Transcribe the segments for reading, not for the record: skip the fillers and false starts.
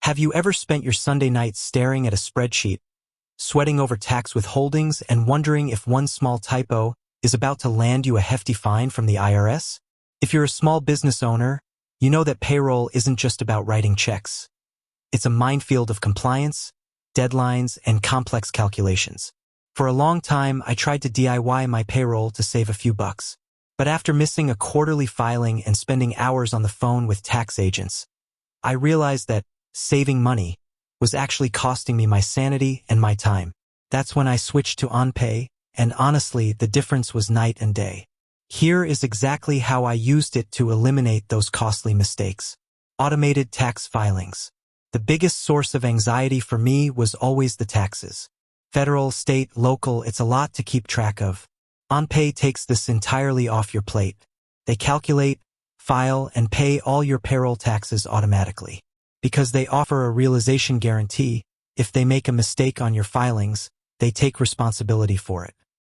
Have you ever spent your Sunday night staring at a spreadsheet, sweating over tax withholdings and wondering if one small typo is about to land you a hefty fine from the IRS? If you're a small business owner, you know that payroll isn't just about writing checks. It's a minefield of compliance, deadlines, and complex calculations. For a long time, I tried to DIY my payroll to save a few bucks. But after missing a quarterly filing and spending hours on the phone with tax agents, I realized that saving money was actually costing me my sanity and my time. That's when I switched to OnPay, and honestly, the difference was night and day. Here is exactly how I used it to eliminate those costly mistakes. Automated tax filings. The biggest source of anxiety for me was always the taxes. Federal, state, local, it's a lot to keep track of. OnPay takes this entirely off your plate. They calculate, file, and pay all your payroll taxes automatically. Because they offer a realization guarantee, if they make a mistake on your filings, they take responsibility for it.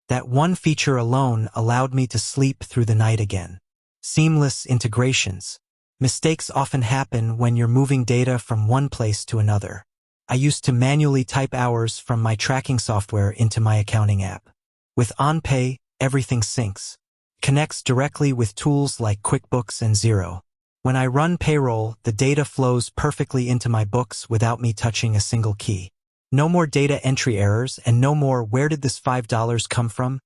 That one feature alone allowed me to sleep through the night again. Seamless integrations. Mistakes often happen when you're moving data from one place to another. I used to manually type hours from my tracking software into my accounting app. With OnPay, everything syncs. Connects directly with tools like QuickBooks and Xero. When I run payroll, the data flows perfectly into my books without me touching a single key. No more data entry errors and no more "where did this $5 come from?"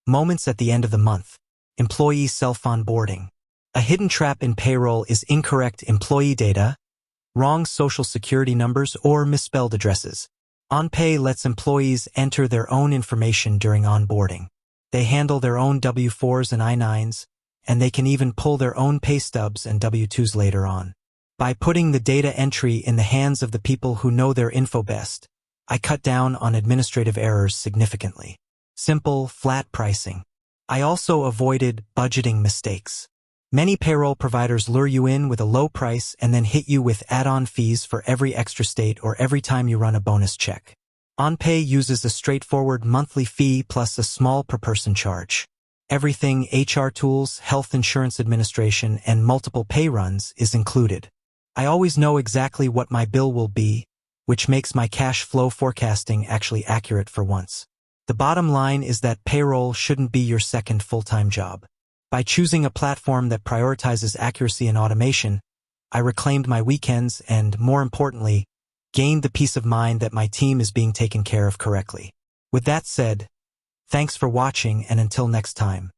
moments at the end of the month. Employee self-onboarding. A hidden trap in payroll is incorrect employee data, wrong social security numbers, or misspelled addresses. OnPay lets employees enter their own information during onboarding. They handle their own W-4s and I-9s, and they can even pull their own pay stubs and W-2s later on. By putting the data entry in the hands of the people who know their info best, I cut down on administrative errors significantly. Simple, flat pricing. I also avoided budgeting mistakes. Many payroll providers lure you in with a low price and then hit you with add-on fees for every extra state or every time you run a bonus check. OnPay uses a straightforward monthly fee plus a small per-person charge. Everything HR tools, health insurance administration, and multiple pay runs is included. I always know exactly what my bill will be, which makes my cash flow forecasting actually accurate for once. The bottom line is that payroll shouldn't be your second full-time job. By choosing a platform that prioritizes accuracy and automation, I reclaimed my weekends and, more importantly, gained the peace of mind that my team is being taken care of correctly. With that said, thanks for watching, and until next time.